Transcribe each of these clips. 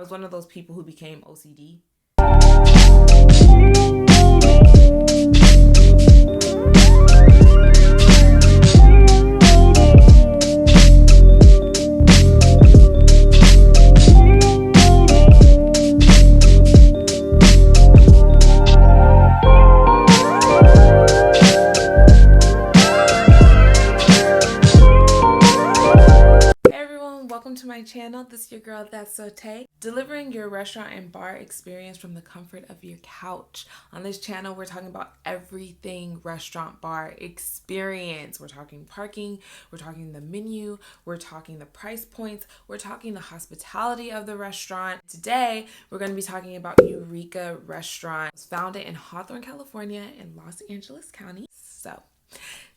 was one of those people who became OCD. Welcome to my channel. This is your girl That's So Tay, delivering your restaurant and bar experience from the comfort of your couch. On this channel, we're talking about everything restaurant bar experience. We're talking parking, we're talking the menu, we're talking the price points, we're talking the hospitality of the restaurant. Today, we're going to be talking about Eureka Restaurant. It was founded in Hawthorne, California in Los Angeles County. So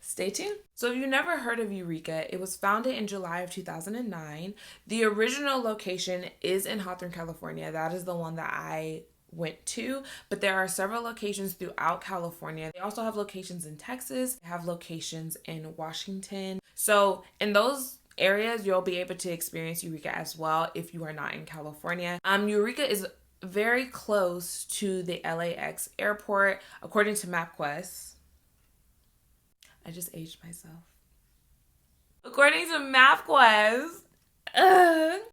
stay tuned. So if you've never heard of Eureka, it was founded in July of 2009. The original location is in Hawthorne, California. That is the one that I went to, but there are several locations throughout California. They also have locations in Texas, they have locations in Washington. So in those areas, you'll be able to experience Eureka as well if you are not in California. Eureka is very close to the LAX airport, according to MapQuest. I just aged myself. According to MapQuest,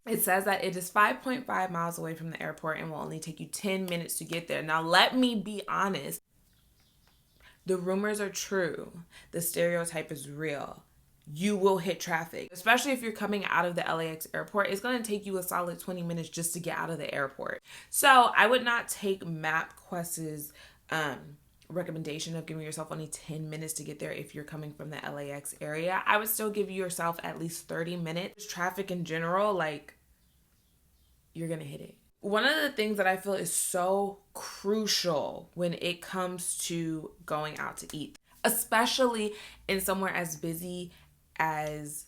it says that it is 5.5 miles away from the airport and will only take you 10 minutes to get there. Now, let me be honest. The rumors are true. The stereotype is real. You will hit traffic, especially if you're coming out of the LAX airport. It's going to take you a solid 20 minutes just to get out of the airport. So I would not take MapQuest's recommendation of giving yourself only 10 minutes to get there if you're coming from the LAX area. I would still give yourself at least 30 minutes. Traffic in general, like, you're gonna hit it. One of the things that I feel is so crucial when it comes to going out to eat, especially in somewhere as busy, as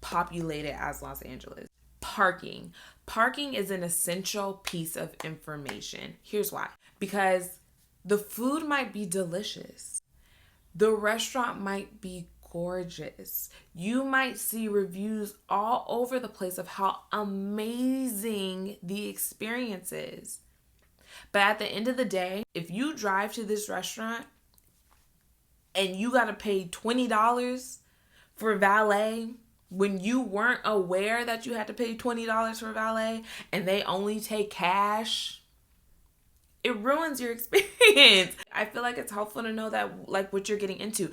populated as Los Angeles. Parking. Parking is an essential piece of information. Here's why. Because the food might be delicious. The restaurant might be gorgeous. You might see reviews all over the place of how amazing the experience is. But at the end of the day, if you drive to this restaurant and you got to pay $20 for valet when you weren't aware that you had to pay $20 for valet and they only take cash, it ruins your experience. I feel like it's helpful to know that, like, what you're getting into.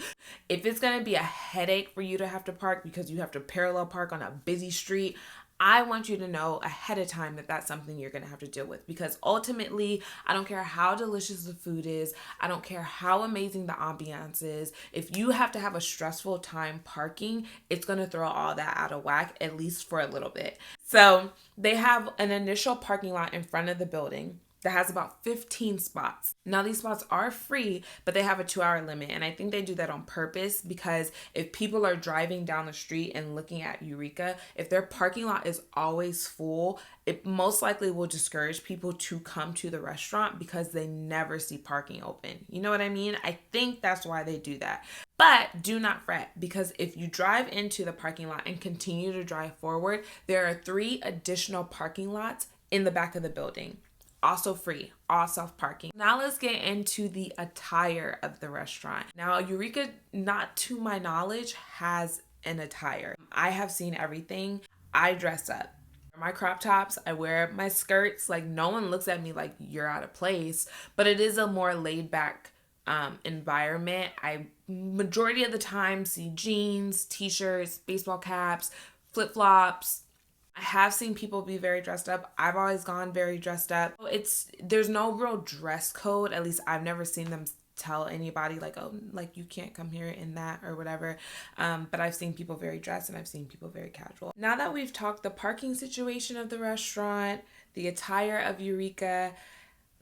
If it's going to be a headache for you to have to park because you have to parallel park on a busy street, I want you to know ahead of time that that's something you're going to have to deal with, because ultimately, I don't care how delicious the food is. I don't care how amazing the ambiance is. If you have to have a stressful time parking, it's going to throw all that out of whack, at least for a little bit. So they have an initial parking lot in front of the building that has about 15 spots. Now, these spots are free, but they have a 2-hour limit. And I think they do that on purpose, because if people are driving down the street and looking at Eureka, if their parking lot is always full, it most likely will discourage people to come to the restaurant because they never see parking open. You know what I mean? I think that's why they do that. But do not fret, because if you drive into the parking lot and continue to drive forward, there are 3 additional parking lots in the back of the building. Also free, all self-parking. Now let's get into the attire of the restaurant. Now, Eureka, not to my knowledge, has an attire. I have seen everything. I dress up. My crop tops, I wear my skirts. Like, no one looks at me like you're out of place, but it is a more laid back environment. I majority of the time see jeans, t-shirts, baseball caps, flip-flops. I have seen people be very dressed up. I've always gone very dressed up. There's no real dress code. At least I've never seen them tell anybody like, oh, like, you can't come here in that or whatever. But I've seen people very dressed and I've seen people very casual. Now that we've talked the parking situation of the restaurant, the attire of Eureka,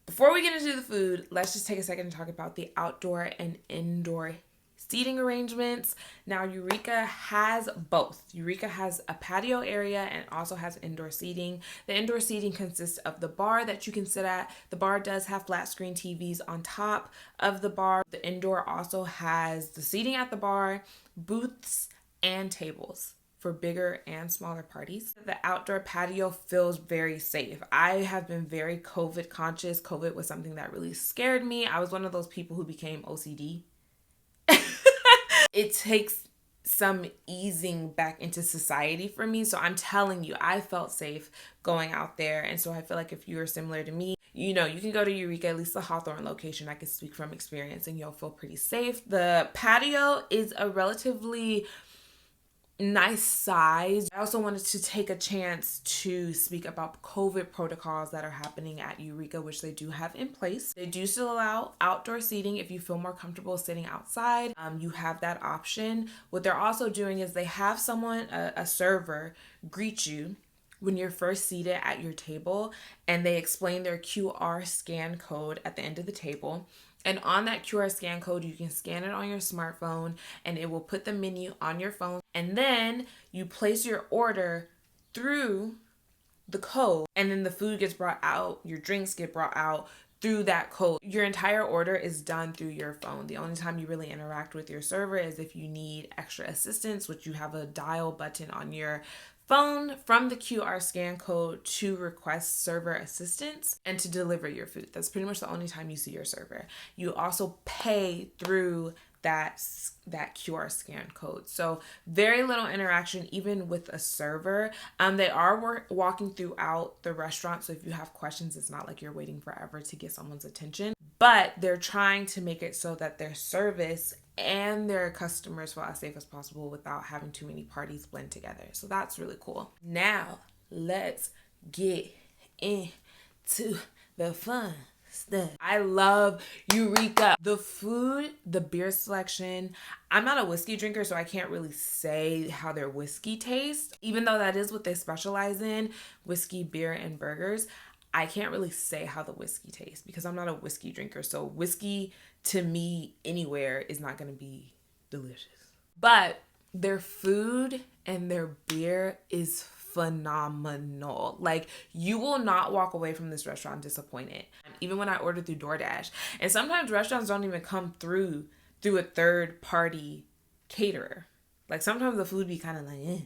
before we get into the food, let's just take a second to talk about the outdoor and indoor seating arrangements. Now, Eureka has both. Eureka has a patio area and also has indoor seating. The indoor seating consists of the bar that you can sit at. The bar does have flat screen TVs on top of the bar. The indoor also has the seating at the bar, booths, and tables for bigger and smaller parties. The outdoor patio feels very safe. I have been very COVID conscious. COVID was something that really scared me. I was one of those people who became OCD. It takes some easing back into society for me. So I'm telling you, I felt safe going out there. And so I feel like if you are similar to me, you know, you can go to Eureka, at least the Hawthorne location. I can speak from experience and you'll feel pretty safe. The patio is a relatively nice size. I also wanted to take a chance to speak about COVID protocols that are happening at Eureka, which they do have in place. They do still allow outdoor seating if you feel more comfortable sitting outside. You have that option. What they're also doing is they have someone, a server, greet you when you're first seated at your table, and they explain their QR scan code at the end of the table. And on that QR scan code, you can scan it on your smartphone and it will put the menu on your phone. And then you place your order through the code, and then the food gets brought out, your drinks get brought out through that code. Your entire order is done through your phone. The only time you really interact with your server is if you need extra assistance, which you have a dial button on your phone from the QR scan code to request server assistance and to deliver your food. That's pretty much the only time you see your server. You also pay through that QR scan code. So very little interaction even with a server. They are walking throughout the restaurant. So if you have questions, it's not like you're waiting forever to get someone's attention, but they're trying to make it so that their service and their customers feel as safe as possible without having too many parties blend together. So that's really cool. Now let's get into the fun stuff. I love Eureka. The food, the beer selection. I'm not a whiskey drinker, so I can't really say how their whiskey tastes. Even though that is what they specialize in, whiskey, beer, and burgers, I can't really say how the whiskey tastes because I'm not a whiskey drinker. So whiskey to me anywhere is not going to be delicious. But their food and their beer is phenomenal. Like, you will not walk away from this restaurant disappointed. Even when I ordered through DoorDash. And sometimes restaurants don't even come through a third party caterer. Like, sometimes the food be kind of like, eh.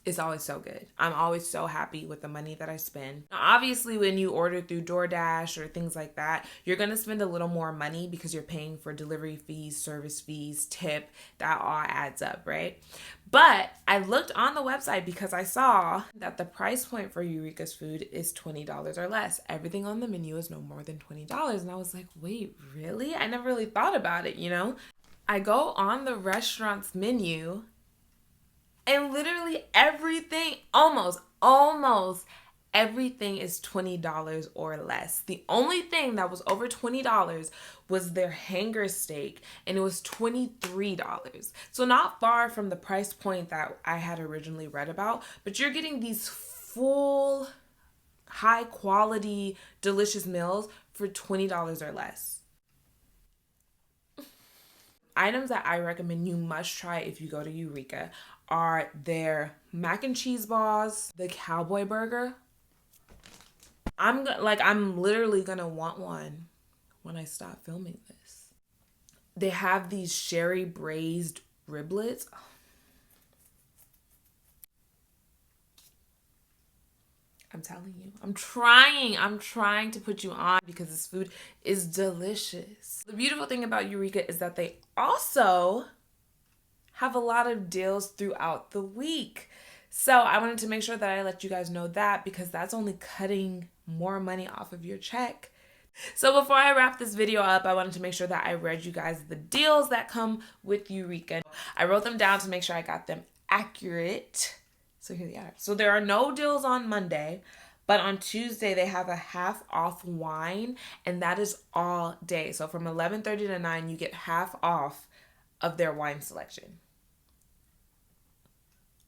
It's always so good. I'm always so happy with the money that I spend. Now, obviously, when you order through DoorDash or things like that, you're going to spend a little more money because you're paying for delivery fees, service fees, tip. That all adds up, right? But I looked on the website because I saw that the price point for Eureka's food is $20 or less. Everything on the menu is no more than $20. And I was like, wait, really? I never really thought about it, you know? I go on the restaurant's menu and literally everything, almost everything is $20 or less. The only thing that was over $20 was their hanger steak, and it was $23. So not far from the price point that I had originally read about, but you're getting these full, high quality, delicious meals for $20 or less. Items that I recommend you must try if you go to Eureka are their mac and cheese balls, the cowboy burger. I'm literally gonna want one when I stop filming this. They have these sherry braised riblets. I'm telling you, I'm trying to put you on because this food is delicious. The beautiful thing about Eureka is that they also have a lot of deals throughout the week. So I wanted to make sure that I let you guys know that because that's only cutting more money off of your check. So before I wrap this video up, I wanted to make sure that I read you guys the deals that come with Eureka. I wrote them down to make sure I got them accurate. So here they are. So there are no deals on Monday, but on Tuesday they have a half off wine, and that is all day. So from 11:30 to 9, you get half off of their wine selection.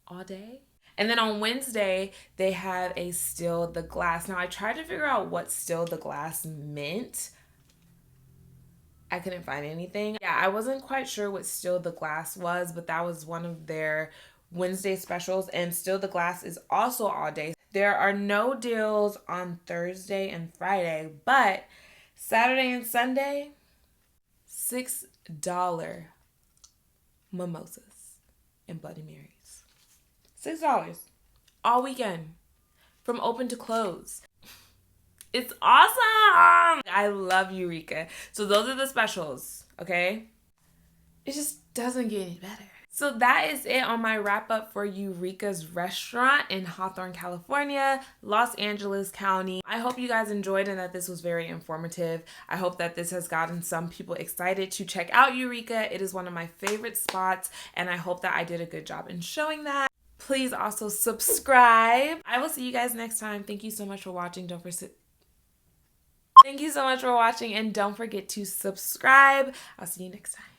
All day. And then on Wednesday, they have a still the glass. Now, I tried to figure out what still the glass meant. I couldn't find anything. Yeah, I wasn't quite sure what still the glass was, but that was one of their Wednesday specials. And still the glass is also all day. There are no deals on Thursday and Friday, but Saturday and Sunday, $6 mimosas and Bloody Marys. $6 all weekend from open to close. It's awesome. I love Eureka. So those are the specials, okay? It just doesn't get any better. So that is it on my wrap up for Eureka's restaurant in Hawthorne, California, Los Angeles County. I hope you guys enjoyed and that this was very informative. I hope that this has gotten some people excited to check out Eureka. It is one of my favorite spots, and I hope that I did a good job in showing that. Please also subscribe. I will see you guys next time. Thank you so much for watching. Thank you so much for watching, and don't forget to subscribe. I'll see you next time.